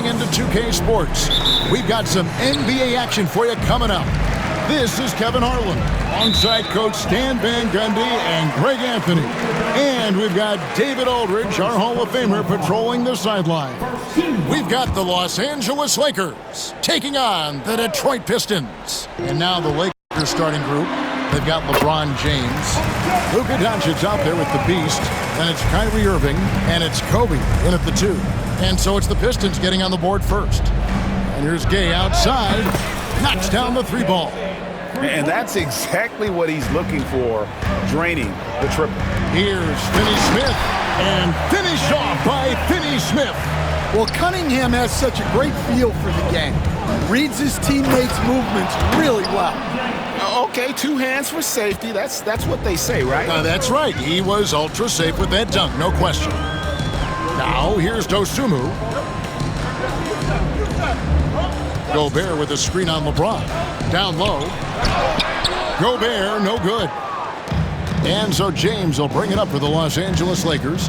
tuning into 2K Sports. We've got some NBA action for you coming up. This is Kevin Harlan, alongside Coach Stan Van Gundy and Greg Anthony. And we've got David Aldridge, our Hall of Famer, patrolling the sideline. We've got the Los Angeles Lakers taking on the Detroit Pistons. And now the Lakers starting group. They've got LeBron James. Luka Doncic's out there with the Beast. Then it's Kyrie Irving. And it's Kobe in at the 2. And so it's the Pistons getting on the board first. And here's Gay outside. Knocks down the 3 ball. And that's exactly what he's looking for, draining the triple. Here's Finney Smith. And finished off by Finney Smith. Well, Cunningham has such a great feel for the game. Reads his teammates' movements really well. Okay, 2 hands for safety. That's what they say, right? That's right. He was ultra safe with that dunk, no question. Now, here's Dosunmu. Gobert with a screen on LeBron. Down low. Gobert, no good. And so James will bring it up for the Los Angeles Lakers.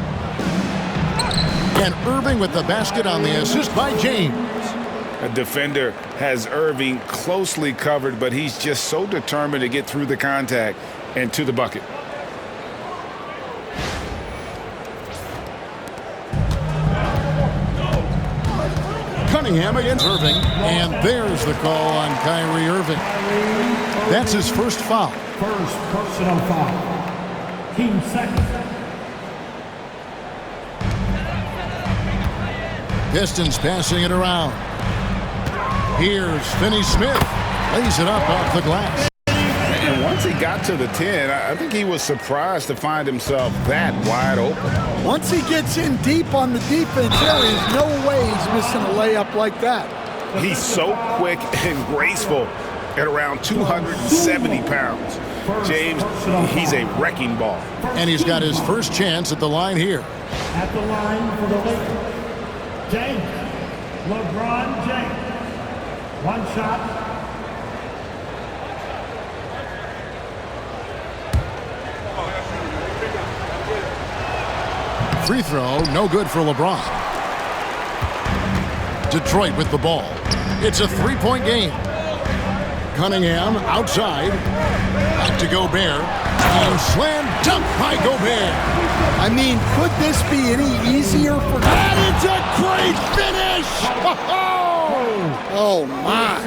And Irving with the basket on the assist by James. A defender has Irving closely covered, but he's just so determined to get through the contact and to the bucket. Cunningham against Irving, and there's the call on Kyrie Irving. That's his first foul. First personal foul. Team second. Pistons passing it around. Here's Finney Smith. Lays it up off the glass. And once he got to the 10, I think he was surprised to find himself that wide open. Once he gets in deep on the defense, there is no way he's missing a layup like that. He's so quick and graceful at around 270 pounds. James, he's a wrecking ball. And he's got his first chance at the line here. At the line for the Lakers, James, LeBron James. 1 shot. Free throw, no good for LeBron. Detroit with the ball. It's a 3-point game. Cunningham outside. Back to Gobert. And slam dunk by Gobert. I mean, could this be any easier for... That is a great finish! Oh, my.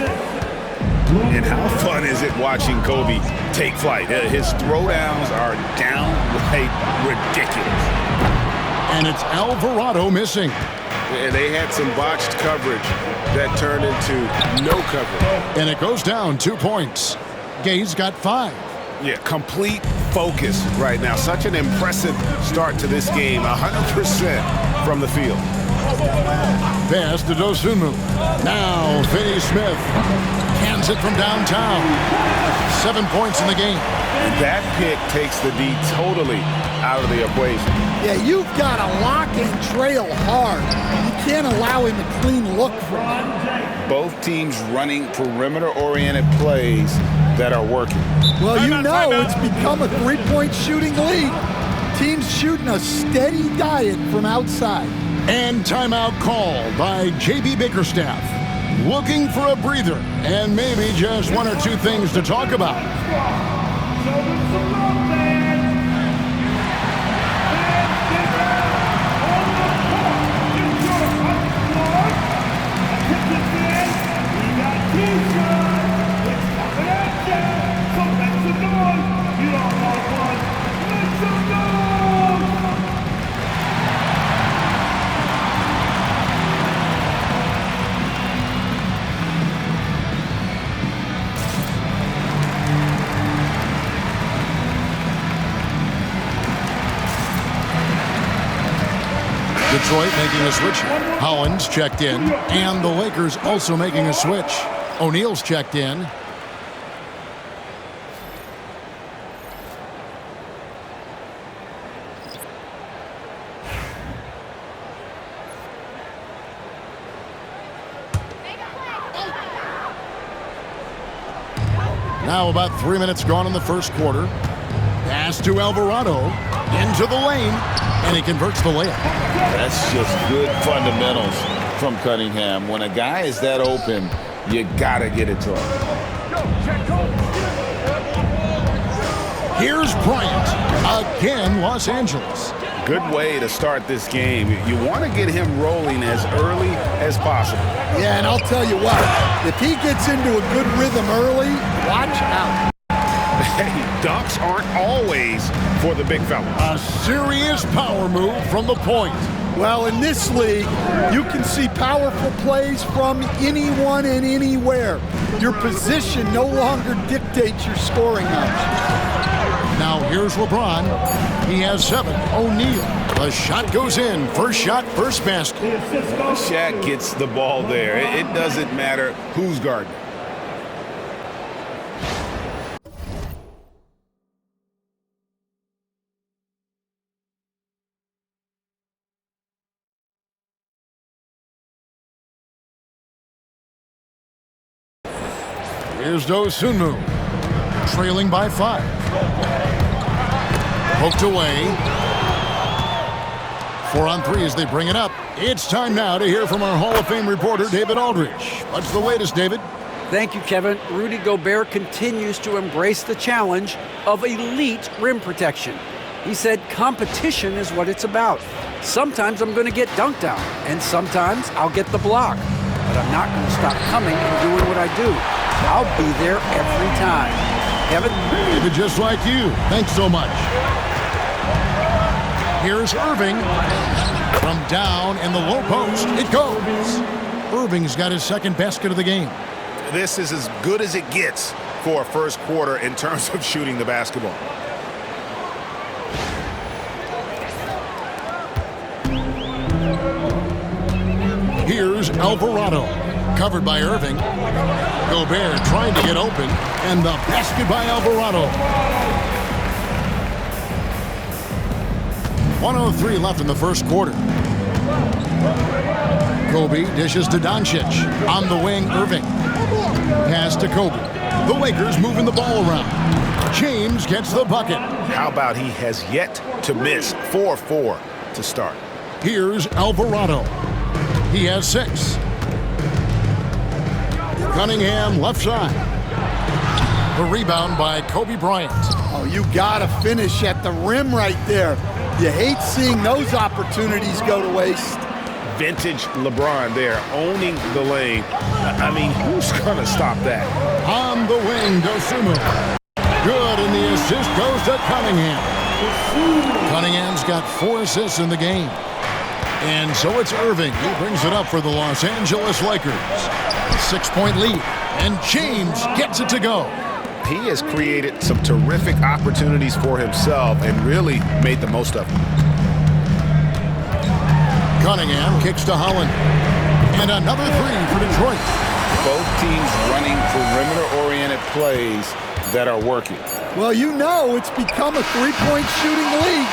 And how fun is it watching Kobe take flight? His throwdowns are downright ridiculous. And it's Alvarado missing. And they had some botched coverage that turned into no coverage. And it goes down 2 points. Gay's got 5. Yeah, complete focus right now. Such an impressive start to this game. 100% from the field. Pass to Dosunmu. Now Finney Smith cans it from downtown. 7 points in the game. That pick takes the D totally out of the equation. Yeah, you've got to lock and trail hard. You can't allow him a clean look from him. Both teams running perimeter-oriented plays that are working. Well, you know it's become a 3-point shooting league. Teams shooting a steady diet from outside. And timeout called by J.B. Bickerstaff. Looking for a breather and maybe just 1 or 2 things to talk about. Detroit making a switch. Hollins checked in. And the Lakers also making a switch. O'Neal's checked in. Now about 3 minutes gone in the first quarter. Pass to Alvarado. Into the lane. And he converts the layup. That's just good fundamentals from Cunningham. When a guy is that open, you got to get it to him. Here's Bryant. Again, Los Angeles. Good way to start this game. You want to get him rolling as early as possible. Yeah, and I'll tell you what, if he gets into a good rhythm early, watch out. Hey, dunks aren't always for the big fella. A serious power move from the point. Well, in this league, you can see powerful plays from anyone and anywhere. Your position no longer dictates your scoring options. Now here's LeBron. He has 7. O'Neal. The shot goes in. First shot, first basket. Shaq gets the ball there. It doesn't matter who's guarding. Here's Dosunmu, trailing by 5. Poked away. 4 on 3 as they bring it up. It's time now to hear from our Hall of Fame reporter, David Aldridge. What's the latest, David? Thank you, Kevin. Rudy Gobert continues to embrace the challenge of elite rim protection. He said competition is what it's about. Sometimes I'm going to get dunked on, and sometimes I'll get the block. But I'm not going to stop coming and doing what I do. I'll be there every time. Kevin? David, just like you. Thanks so much. Here's Irving. From down in the low post, it goes. Irving's got his second basket of the game. This is as good as it gets for a first quarter in terms of shooting the basketball. Here's Alvarado. Covered by Irving. Gobert trying to get open, and the basket by Alvarado. 1:03 left in the first quarter. Kobe dishes to Doncic. On the wing, Irving. Pass to Kobe. The Lakers moving the ball around. James gets the bucket. How about he has yet to miss? 4-4 to start. Here's Alvarado. He has 6. Cunningham left side. The rebound by Kobe Bryant. Oh, you gotta finish at the rim right there. You hate seeing those opportunities go to waste. Vintage LeBron there, owning the lane. I mean, who's gonna stop that? On the wing, Dosunmu. Good, and the assist goes to Cunningham. Cunningham's got 4 assists in the game. And so it's Irving. He brings it up for the Los Angeles Lakers. 6-point lead, and James gets it to go. He has created some terrific opportunities for himself and really made the most of them. Cunningham kicks to Holland. And another 3 for Detroit. Both teams running perimeter-oriented plays that are working. Well, you know it's become a three-point shooting league.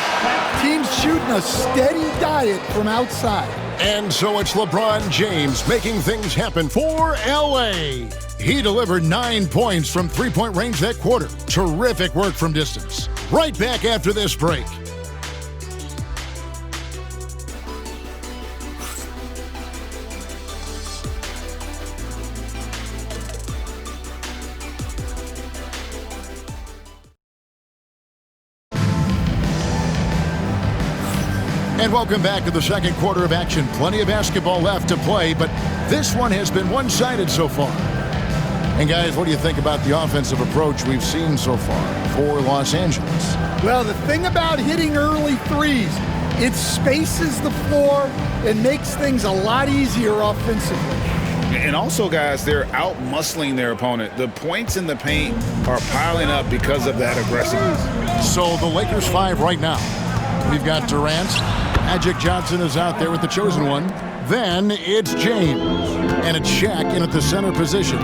Teams shooting a steady diet from outside. And so it's LeBron James making things happen for L.A. He delivered 9 points from three-point range that quarter. Terrific work from distance. Right back after this break. And welcome back to the second quarter of action. Plenty of basketball left to play, but this one has been one-sided so far. And guys, what do you think about the offensive approach we've seen so far for Los Angeles? Well, the thing about hitting early threes, it spaces the floor and makes things a lot easier offensively. And also, guys, they're out-muscling their opponent. The points in the paint are piling up because of that aggressiveness. So the Lakers 5 right now. We've got Durant. Magic Johnson is out there with the chosen one. Then it's James. And it's Shaq in at the center position.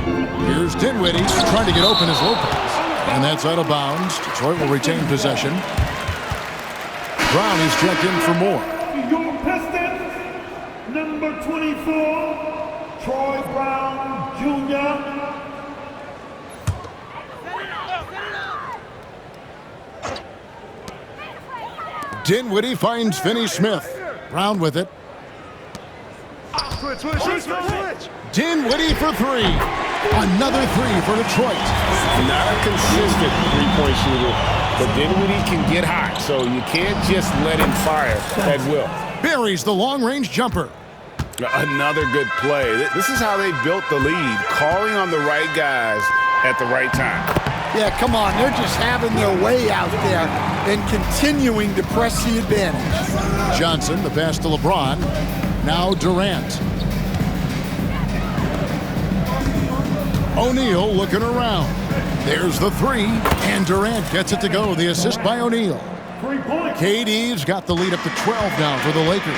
Here's Dinwiddie trying to get open as Lopez. And that's out of bounds. Detroit will retain possession. Brown is checked in for more. Your Pistons, number 24, Troy Brown Jr. Dinwiddie finds Finney Smith. Brown with it. Dinwiddie for three. Another three for Detroit. Not a consistent three-point shooter, but Dinwiddie can get hot, so you can't just let him fire at will. Buries the long-range jumper. Another good play. This is how they built the lead, calling on the right guys at the right time. Yeah, come on. They're just having their way out there and continuing to press the advantage. Johnson, the pass to LeBron. Now Durant. O'Neal looking around. There's the three, and Durant gets it to go. The assist by O'Neal. KD's got the lead up to 12 now for the Lakers.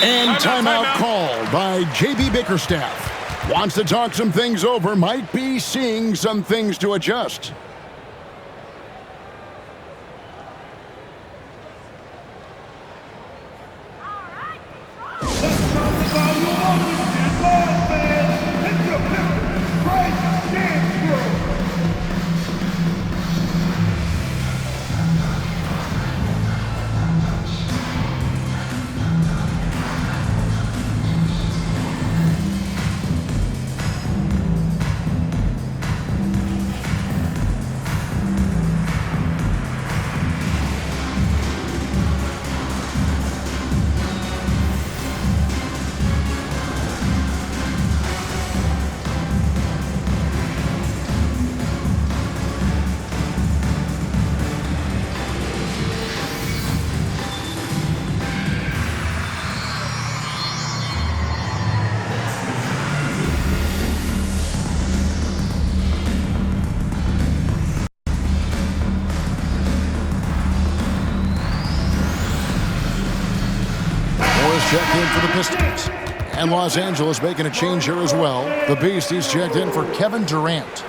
And timeout called by J.B. Bickerstaff. Wants to talk some things over, might be seeing some things to adjust. Checked in for the Pistons. And Los Angeles making a change here as well. The Beast, he's checked in for Kevin Durant.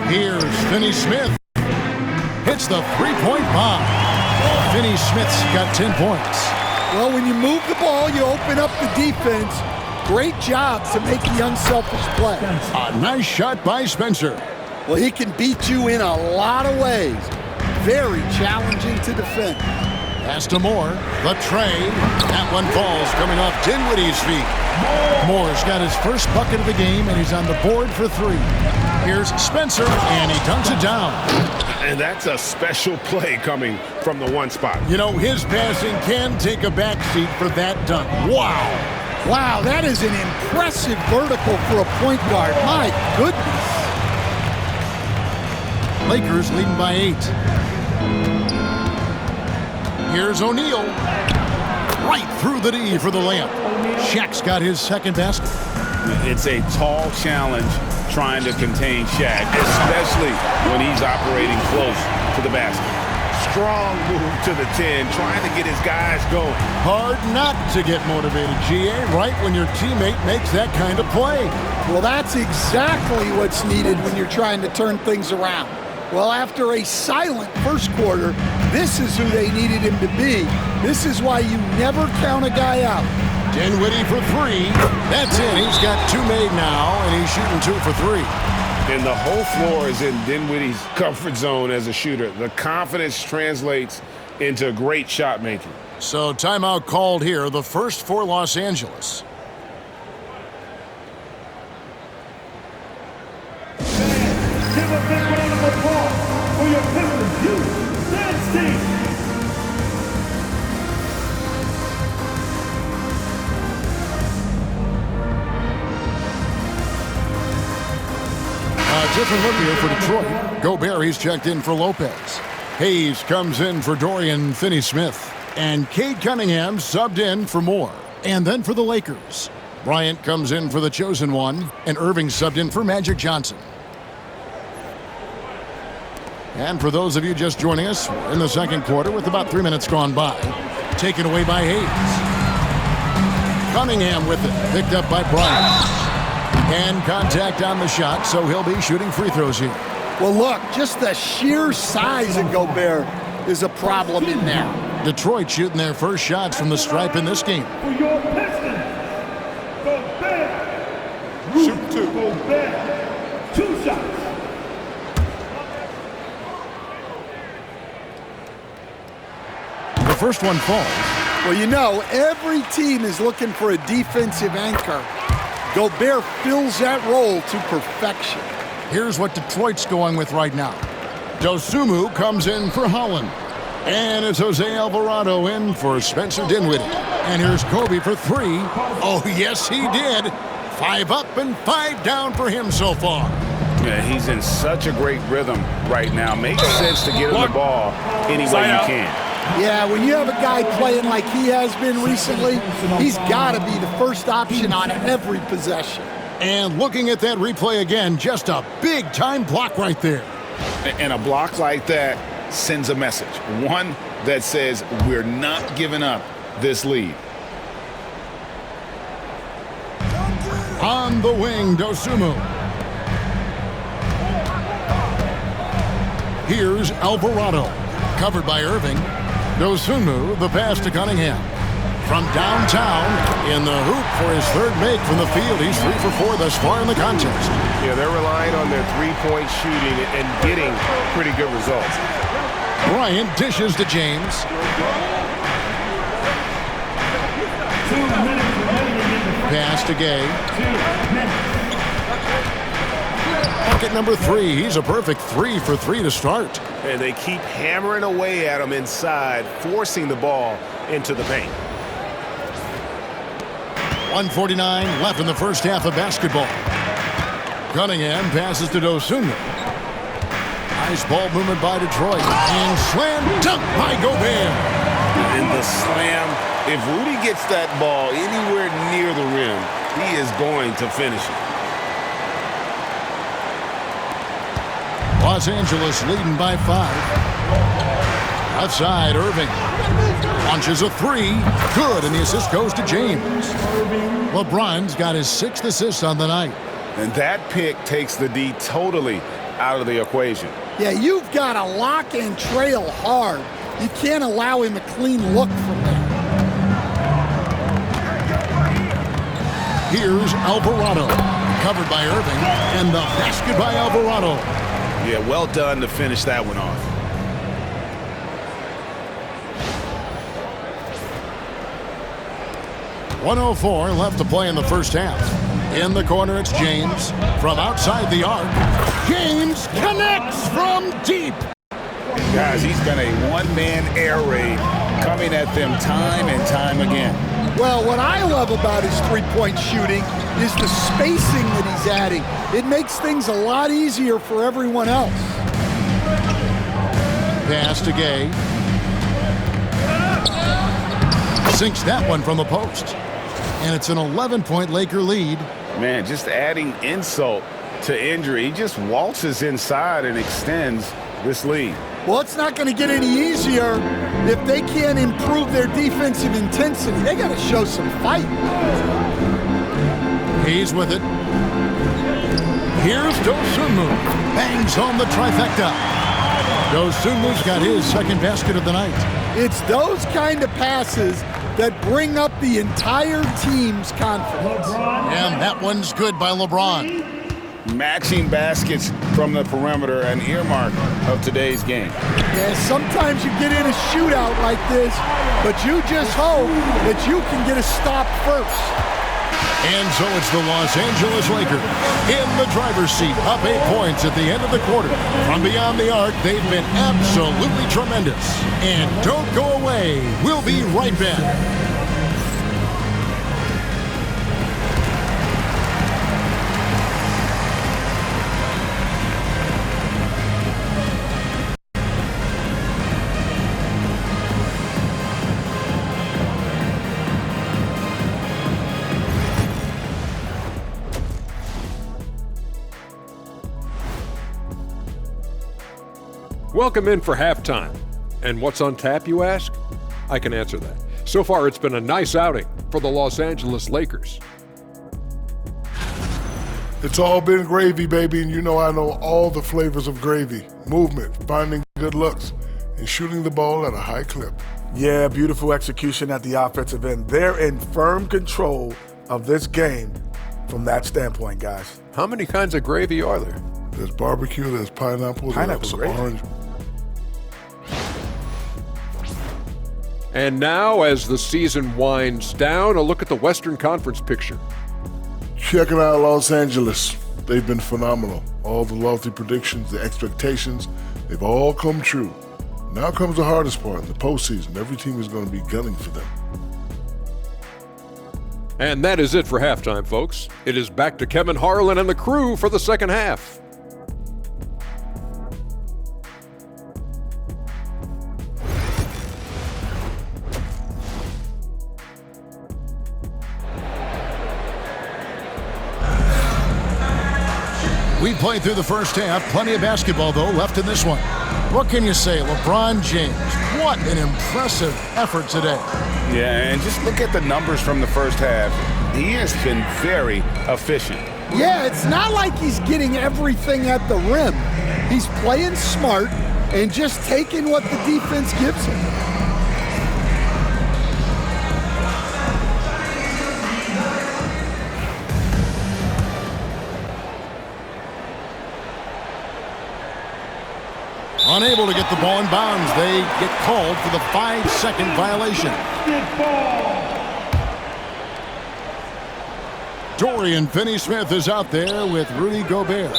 Here's Finney Smith. Hits the three-point bomb. Finney Smith's got 10 points. Well, when you move the ball, you open up the defense. Great job to make the unselfish play. A nice shot by Spencer. Well, he can beat you in a lot of ways. Very challenging to defend. Pass to Moore. The tray. That one falls coming off Dinwiddie's feet. Moore's got his first bucket of the game, and he's on the board for three. Here's Spencer, and he dunks it down. And that's a special play coming from the one spot. You know, his passing can take a backseat for that dunk. Wow. Wow, that is an impressive vertical for a point guard. My goodness. Lakers leading by 8. Here's O'Neal. Right through the D for the layup. Shaq's got his second basket. It's a tall challenge trying to contain Shaq, especially when he's operating close to the basket. Strong move to the 10, trying to get his guys going. Hard not to get motivated, GA, right when your teammate makes that kind of play. Well, that's exactly what's needed when you're trying to turn things around. Well, after a silent first quarter, this is who they needed him to be. This is why you never count a guy out. Dinwiddie for three. That's it. He's got two made now, and he's shooting 2 for 3. And the whole floor is in Dinwiddie's comfort zone as a shooter. The confidence translates into great shot making. So timeout called here, the first for Los Angeles. Give a big round of applause for your Pistons youth dance team. A different look here for Detroit. Gobert, he's checked in for Lopez. Hayes comes in for Dorian Finney-Smith. And Cade Cunningham subbed in for Moore. And then for the Lakers, Bryant comes in for the chosen one, and Irving subbed in for Magic Johnson. And for those of you just joining us, we're in the second quarter with about 3 minutes gone by. Taken away by Hayes. Cunningham with it, picked up by Bryant. And contact on the shot, so he'll be shooting free throws here. Well, look, just the sheer size of Gobert is a problem in there. Detroit shooting their first shots from the stripe in this game. For your Pistons. Gobert, 2 shots. The first one falls. Well, you know, every team is looking for a defensive anchor. Gobert fills that role to perfection. Here's what Detroit's going with right now. Dosunmu comes in for Holland. And it's Jose Alvarado in for Spencer Dinwiddie. And here's Kobe for 3. Oh, yes, he did. 5 up and 5 down for him so far. Yeah, he's in such a great rhythm right now. Makes sense to get him the ball any way you can. Yeah, when you have a guy playing like he has been recently, he's got to be the first option on every possession. And looking at that replay again, just a big-time block right there. And a block like that sends a message. One that says we're not giving up this lead. On the wing, Dosunmu. Here's Alvarado. Covered by Irving. Dosunmu, the pass to Cunningham. From downtown, in the hoop for his third make from the field. He's 3 for 4 thus far in the contest. Yeah, they're relying on their three-point shooting and getting pretty good results. Bryant dishes to James. 2 minutes remaining in the Pass to Gay. 2 minutes. Bucket number 3. He's a perfect 3 for 3 to start. And they keep hammering away at him inside, forcing the ball into the paint. 1:49 left in the first half of basketball. Cunningham passes to Dosunmu. Nice ball movement by Detroit. And slam dunk by Gobert. And the slam, if Rudy gets that ball anywhere near the rim, he is going to finish it. Los Angeles leading by 5. Outside, Irving launches a 3. Good, and the assist goes to James. LeBron's got his 6th assist on the night. And that pick takes the D totally out of the equation. Yeah, you've got to lock and trail hard. You can't allow him a clean look from there. Here's Alvarado. Covered by Irving, and the basket by Alvarado. Yeah, well done to finish that one off. .104 left to play in the first half. In the corner, it's James. From outside the arc, James connects from deep. Guys, he's been a one-man air raid coming at them time and time again. Well, what I love about his three-point shooting is the spacing that he's adding. It makes things a lot easier for everyone else. Pass to Gay. Sinks that one from the post. And it's an 11-point Laker lead. Man, just adding insult to injury. He just waltzes inside and extends this lead. Well, it's not going to get any easier if they can't improve their defensive intensity. They got to show some fight. He's with it. Here's Dosunmu. Bangs home the trifecta. Dosunmu's got his 2nd basket of the night. It's those kind of passes that bring up the entire team's confidence. And that one's good by LeBron. Matching baskets from the perimeter, an earmark of today's game. Yeah, sometimes you get in a shootout like this, but you just hope that you can get a stop first. And so it's the Los Angeles Lakers in the driver's seat, up 8 points at the end of the quarter. From beyond the arc, they've been absolutely tremendous. And don't go away. We'll be right back. Welcome in for halftime. And what's on tap, you ask? I can answer that. So far, it's been a nice outing for the Los Angeles Lakers. It's all been gravy, baby, and you know I know all the flavors of gravy. Movement, finding good looks, and shooting the ball at a high clip. Yeah, beautiful execution at the offensive end. They're in firm control of this game, from that standpoint, guys. How many kinds of gravy are there? There's barbecue, there's pineapple, there's gravy. orange. And now, as the season winds down, a look at the Western Conference picture. Checking out Los Angeles. They've been phenomenal. All the lofty predictions, the expectations, they've all come true. Now comes the hardest part in the postseason. Every team is going to be gunning for them. And that is it for halftime, folks. It is back to Kevin Harlan and the crew for the second half. We played through the first half. Plenty of basketball, though, left in this one. What can you say? LeBron James, what an impressive effort today. Yeah, and just look at the numbers from the first half. He has been very efficient. Yeah, it's not like he's getting everything at the rim. He's playing smart and just taking what the defense gives him. Unable to get the ball in bounds. They get called for the 5-second violation. Dorian Finney-Smith is out there with Rudy Gobert.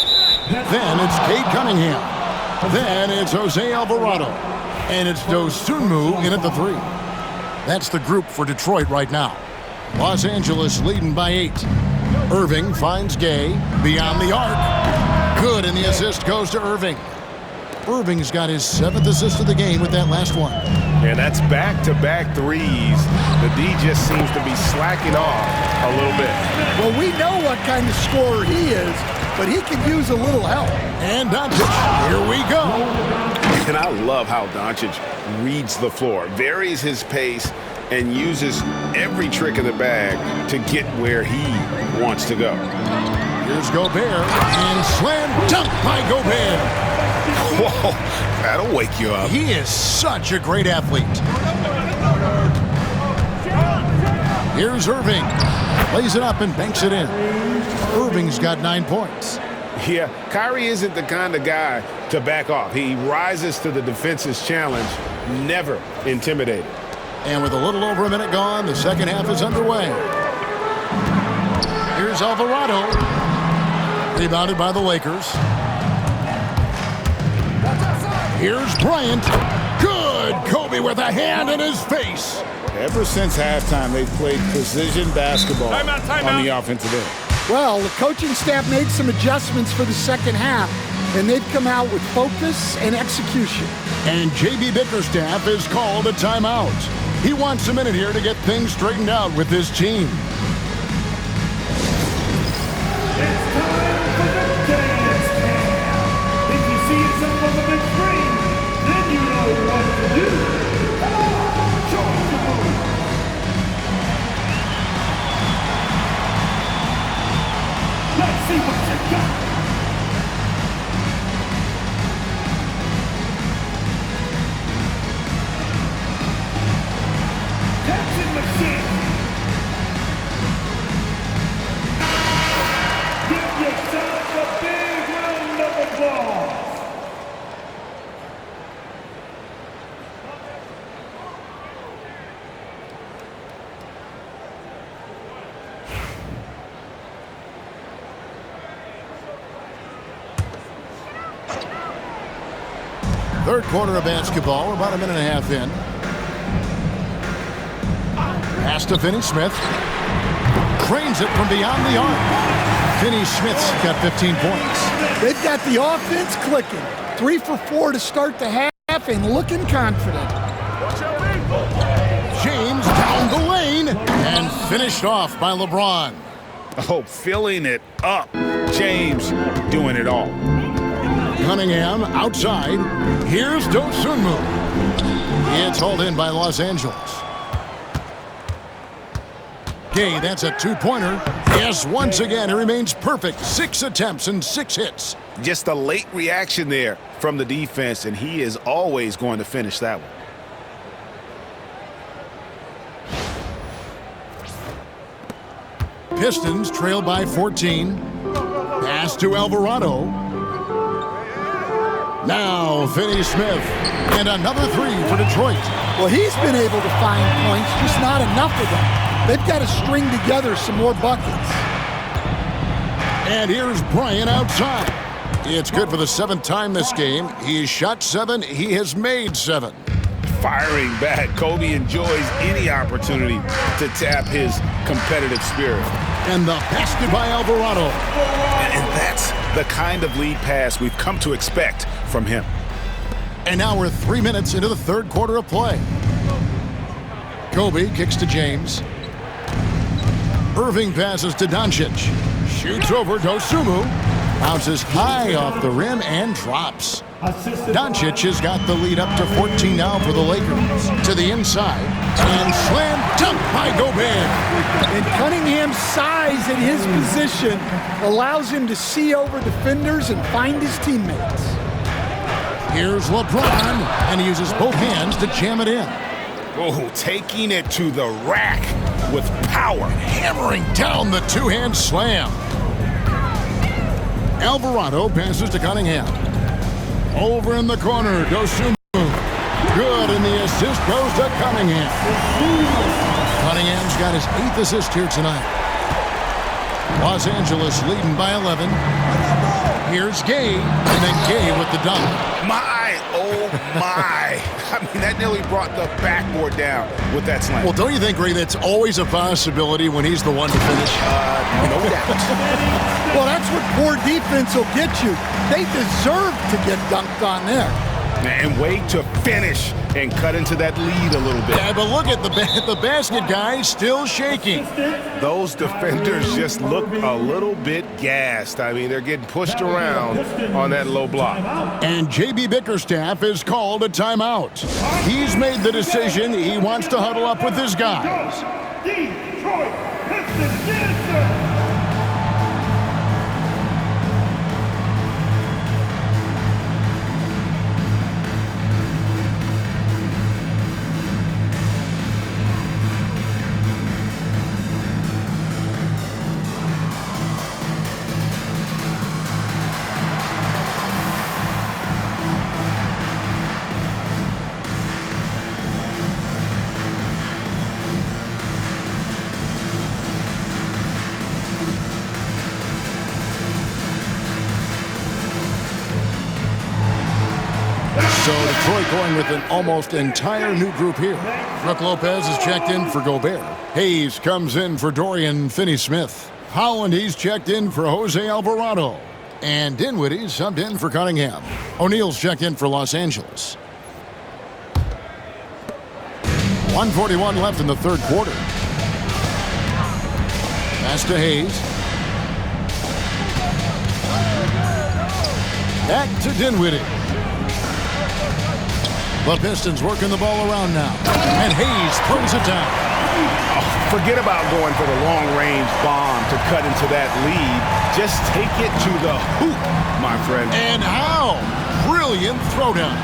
Then it's Cade Cunningham. Then it's Jose Alvarado. And it's Dosunmu in at the 3. That's the group for Detroit right now. Los Angeles leading by 8. Irving finds Gay beyond the arc. Good, and the assist goes to Irving. Irving's got his 7th assist of the game with that last one. And that's back-to-back threes. The D just seems to be slacking off a little bit. Well, we know what kind of scorer he is, but he could use a little help. And Doncic, here we go. And I love how Doncic reads the floor, varies his pace, and uses every trick in the bag to get where he wants to go. Here's Gobert, and slam dunk by Gobert. Whoa, that'll wake you up. He is such a great athlete. Here's Irving. Lays it up and banks it in. Irving's got 9 points. Yeah, Kyrie isn't the kind of guy to back off. He rises to the defense's challenge, never intimidated. And with a little over a minute gone, the second half is underway. Here's Alvarado. Rebounded by the Lakers. Here's Bryant. Good! Kobe with a hand in his face. Ever since halftime, they've played precision basketball on the offensive end. Well, the coaching staff made some adjustments for the second half, and they've come out with focus and execution. And J.B. Bickerstaff has called a timeout. He wants a minute here to get things straightened out with his team. It's time for the dance cam. If you see yourself on the big screen, then you know what to do. Come on, show us your move. Let's see what you got. Dancing machine. Give yourself a big round of applause. Third quarter of basketball, about a minute and a half in. Pass to Finney-Smith. Cranes it from beyond the arc. Finney-Smith's got 15 points. They've got the offense clicking. 3 for 4 to start the half and looking confident. James down the lane and finished off by LeBron. Oh, filling it up. James doing it all. Cunningham outside. Here's Dosunmu. It's hauled in by Los Angeles. Gay, that's a 2-pointer. Yes, once again, he remains perfect. 6 attempts and 6 hits. Just a late reaction there from the defense, and he is always going to finish that one. Pistons trail by 14. Pass to Alvarado. Now Finney Smith. And another three for Detroit. Well, he's been able to find points, just not enough of them. They've got to string together some more buckets. And here's Bryant outside. It's good for the 7th time this game. He's shot 7. He has made 7. Firing back. Kobe enjoys any opportunity to tap his competitive spirit. And the basket by Alvarado. And that's the kind of lead pass we've come to expect from him. And now we're 3 minutes into the 3rd quarter of play. Kobe kicks to James. Irving passes to Doncic. Shoots over Dosunmu. Bounces high off the rim and drops. Doncic has got the lead up to 14 now for the Lakers. To the inside. And slam dunk by Gobert. And Cunningham's size at his position allows him to see over defenders and find his teammates. Here's LeBron, and he uses both hands to jam it in. Oh, taking it to the rack with power. Hammering down the two-hand slam. Alvarado passes to Cunningham. Over in the corner, Dosunmu. Good, and the assist goes to Cunningham. Cunningham's got his 8th assist here tonight. Los Angeles leading by 11. Here's Gay, and then Gay with the dunk. My, oh my. I mean, that nearly brought the backboard down with that slam. Well, don't you think, Ray, that's always a possibility when he's the one to finish? No doubt. Well, that's what poor defense will get you. They deserve to get dunked on there. And wait to finish and cut into that lead a little bit. Yeah, but look at the basket guy still shaking. Those defenders just look a little bit gassed. I mean, they're getting pushed around on that low block. And J.B. Bickerstaff is called a timeout. He's made the decision he wants to huddle up with his guys. Detroit Pistons. So Detroit going with an almost entire new group here. Brook Lopez is checked in for Gobert. Hayes comes in for Dorian Finney-Smith. Howland, he's checked in for Jose Alvarado. And Dinwiddie's subbed in for Cunningham. O'Neal's checked in for Los Angeles. 1:41 left in the 3rd quarter. Pass to Hayes. Back to Dinwiddie. The Pistons working the ball around now. And Hayes throws it down. Oh, forget about going for the long-range bomb to cut into that lead. Just take it to the hoop, my friend. And how? Brilliant throwdown.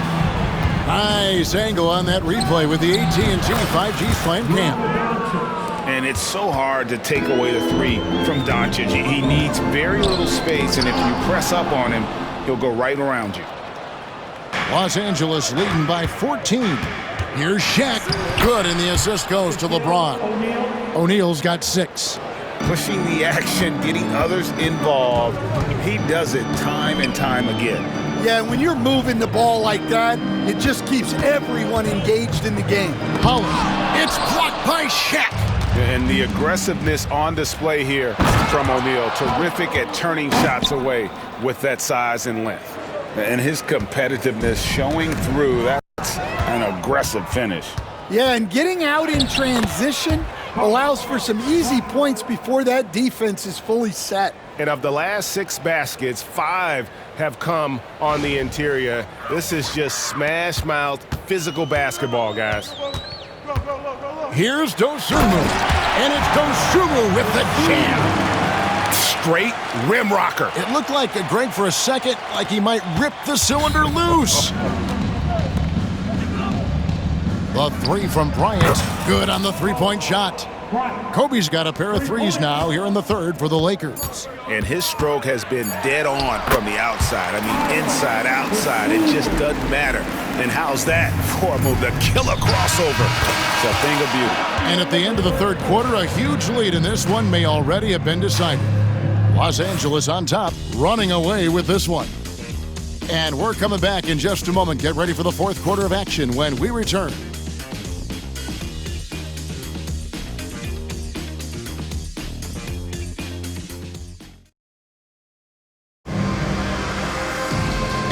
Nice angle on that replay with the AT&T 5G Slam Cam. And it's so hard to take away the three from Doncic. He needs very little space, and if you press up on him, he'll go right around you. Los Angeles leading by 14. Here's Shaq. Good, and the assist goes to LeBron. O'Neal's got 6. Pushing the action, getting others involved. He does it time and time again. Yeah, when you're moving the ball like that, it just keeps everyone engaged in the game. Howland. It's blocked by Shaq. And the aggressiveness on display here from O'Neal. Terrific at turning shots away with that size and length. And his competitiveness showing through. That's an aggressive finish. Yeah, and getting out in transition allows for some easy points before that defense is fully set. And of the last 6 baskets, 5 have come on the interior. This is just smash-mouth physical basketball, guys. Here's Dosunmu. And it's Dosunmu with the jam. Straight rim rocker. It looked like, Greg, for a second, like he might rip the cylinder loose. The three from Bryant. Good on the three-point shot. Kobe's got a pair of threes now here in the third for the Lakers. And his stroke has been dead on from the outside. I mean, inside, outside, it just doesn't matter. And how's that for a move? The killer crossover. It's a thing of beauty. And at the end of the third quarter, a huge lead in this one may already have been decided. Los Angeles on top, running away with this one. And we're coming back in just a moment. Get ready for the fourth quarter of action when we return.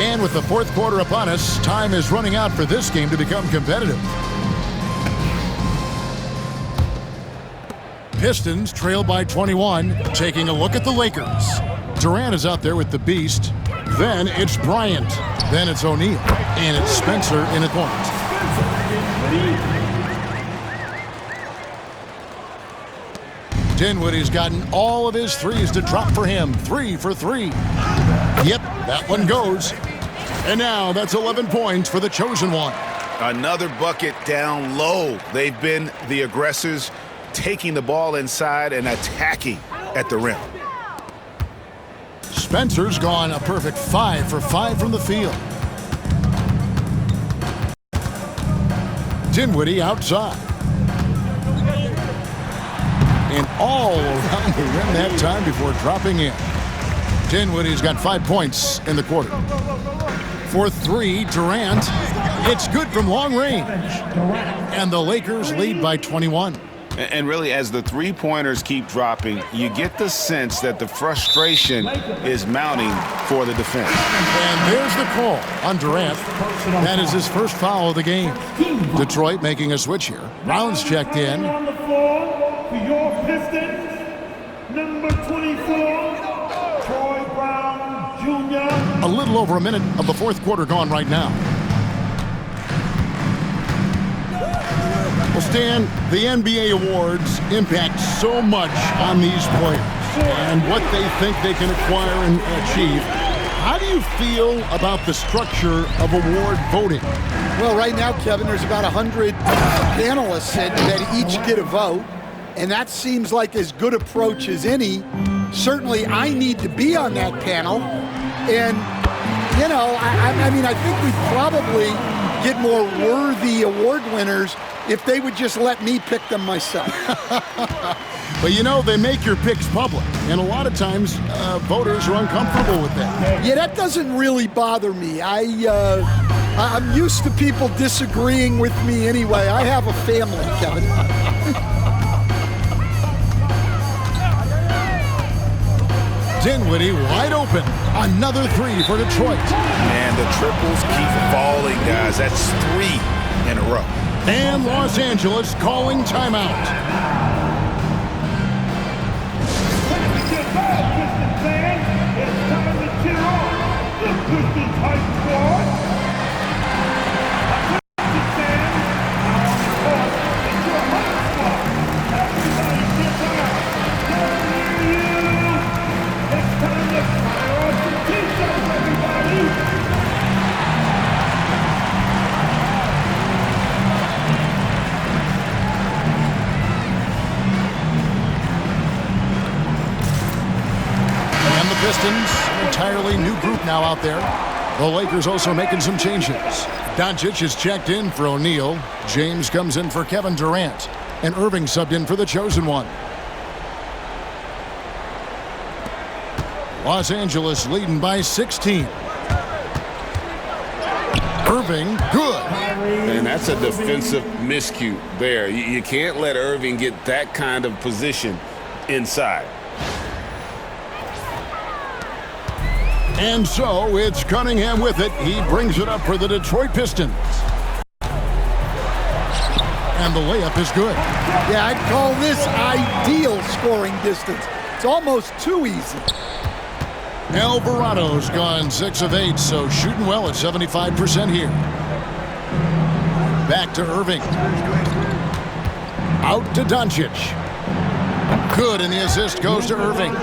And with the fourth quarter upon us, time is running out for this game to become competitive. Pistons trail by 21, taking a look at the Lakers. Durant is out there with the Beast. Then it's Bryant. Then it's O'Neal. And it's Spencer in at point. Dinwiddie's gotten all of his threes to drop for him. 3 for 3. Yep, that one goes. And now that's 11 points for the chosen one. Another bucket down low. They've been the aggressors, taking the ball inside and attacking at the rim. Spencer's gone a perfect 5 for 5 from the field. Dinwiddie outside. And all around the rim that time before dropping in. Dinwiddie's got 5 points in the quarter. For 3, Durant. It's good from long range. And the Lakers lead by 21. And really, as the three-pointers keep dropping, you get the sense that the frustration is mounting for the defense. And there's the call on Durant. That is his first foul of the game. Detroit making a switch here. Brown's checked in. On the floor for your Pistons, number 24, Troy Brown Jr. A little over a minute of the fourth quarter gone right now. Well, Stan, the NBA awards impact so much on these players and what they think they can acquire and achieve. How do you feel about the structure of award voting? Well, right now, Kevin, there's about 100 panelists that each get a vote, and that seems like as good approach as any. Certainly, I need to be on that panel, and, you know, I mean, I think we probably get more worthy award winners if they would just let me pick them myself. But, you know, they make your picks public, and a lot of times voters are uncomfortable with that. Yeah, that doesn't really bother me. I'm used to people disagreeing with me anyway. I have a family, Kevin. Dinwiddie wide open. Another 3 for Detroit. And the triples keep falling, guys. That's 3 in a row. And Los Angeles calling timeout. Get back, Pistons fans. It's time to cheer on the Pistons Hype Squad. Pistons fans, now on the court, it's your Hype Squad. Everybody get down. Down near you. It's time to fire off the t-shirts, everybody. Pistons, an entirely new group now out there. The Lakers also making some changes. Doncic is checked in for O'Neal. James comes in for Kevin Durant. And Irving subbed in for the chosen one. Los Angeles leading by 16. Irving, good. And that's a defensive miscue there. You can't let Irving get that kind of position inside. And so it's Cunningham with it. He brings it up for the Detroit Pistons. And the layup is good. Yeah, I'd call this ideal scoring distance. It's almost too easy. Alvarado's gone 6 of 8, so shooting well at 75% here. Back to Irving. Out to Doncic. Good, and the assist goes to Irving.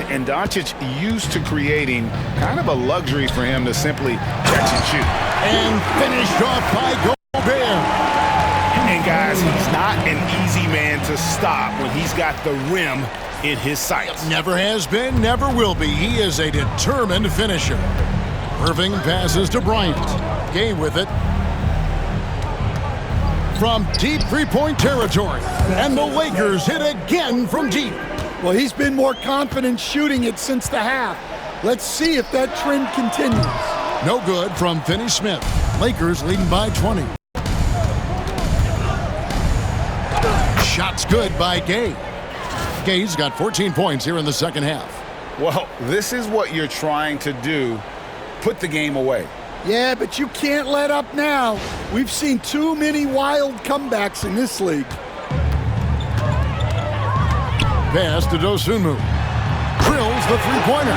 And Doncic used to creating kind of a luxury for him to simply catch and shoot. And finished off by Gobert. And guys, he's not not an easy man to stop when he's got the rim in his sights. Never has been, never will be. He is a determined finisher. Irving passes to Bryant. Gay with it. From deep three-point territory. And the Lakers hit again from deep. Well, he's been more confident shooting it since the half. Let's see if that trend continues. No good from Finney-Smith. Lakers leading by 20. Shots good by Gay. Gay's got 14 points here in the second half. Well, this is what you're trying to do. Put the game away. Yeah, but you can't let up now. We've seen too many wild comebacks in this league. Pass to Dosunmu. Drills the three-pointer.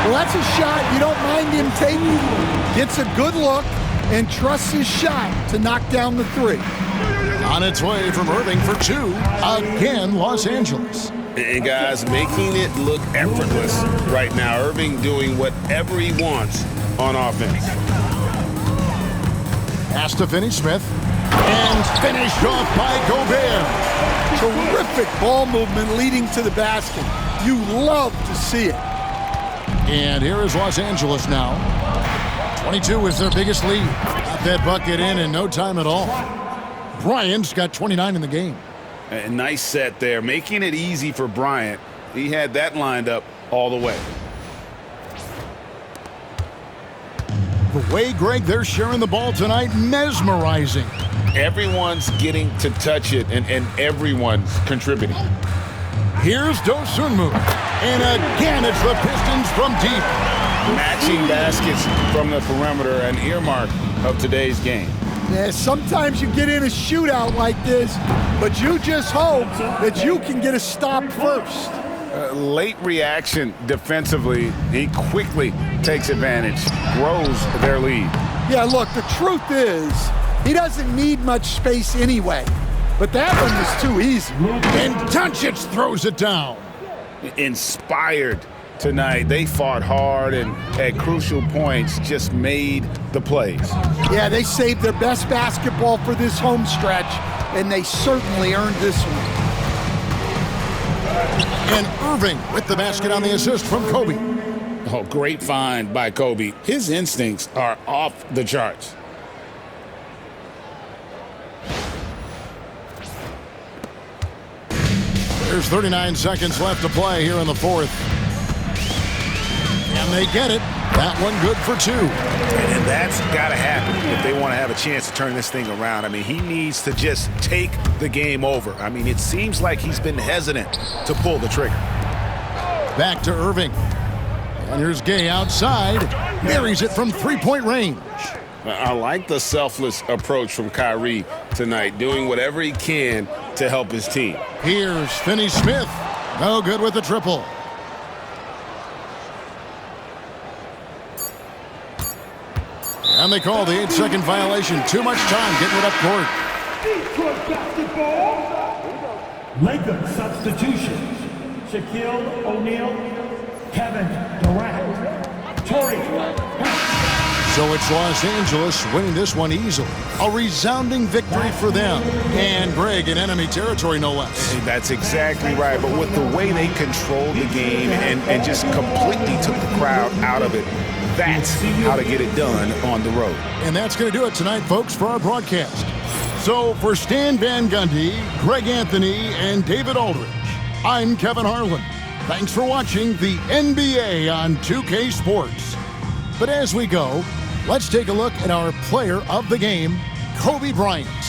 Well, that's a shot you don't mind him taking. Gets a good look and trusts his shot to knock down the three. On its way from Irving for two. Again, Los Angeles. And guys, making it look effortless right now. Irving doing whatever he wants on offense. Pass to Finney-Smith. And finished off by Gobert. Terrific ball movement leading to the basket. You love to see it. And here is Los Angeles now. 22 is their biggest lead. Got that bucket in no time at all. Bryant's got 29 in the game. A nice set there, making it easy for Bryant. He had that lined up all the way. The way, Greg, they're sharing the ball tonight, mesmerizing. Everyone's getting to touch it, and everyone's contributing. Here's Dosunmu. And again, it's the Pistons from deep. Matching baskets from the perimeter, an earmark of today's game. Yeah, sometimes you get in a shootout like this, but you just hope that you can get a stop first. Late reaction defensively. He quickly takes advantage, grows their lead. Yeah, look, the truth is, he doesn't need much space anyway. But that one was too easy. And Doncic throws it down. Inspired tonight. They fought hard and at crucial points just made the plays. Yeah, they saved their best basketball for this home stretch, and they certainly earned this one. And Irving with the basket on the assist from Kobe. Oh, great find by Kobe. His instincts are off the charts. There's 39 seconds left to play here in the fourth. And they get it. That one good for two. And that's got to happen if they want to have a chance to turn this thing around. I mean, he needs to just take the game over. I mean, it seems like he's been hesitant to pull the trigger. Back to Irving. And here's Gay outside. Marries it from three-point range. I like the selfless approach from Kyrie tonight, doing whatever he can to help his team. Here's Finney-Smith. No good with the triple. And they call the 8-second violation. Too much time getting it up court. Detroit basketball. Lakers substitutions. Shaquille O'Neal, Kevin Durant, Torrey. So it's Los Angeles winning this one easily. A resounding victory for them. And Greg in enemy territory, no less. That's exactly right. But with the way they controlled the game and just completely took the crowd out of it, that's how to get it done on the road. And that's going to do it tonight, folks, for our broadcast. So for Stan Van Gundy, Greg Anthony, and David Aldridge, I'm Kevin Harlan. Thanks for watching the NBA on 2K Sports. But as we go, let's take a look at our player of the game, Kobe Bryant.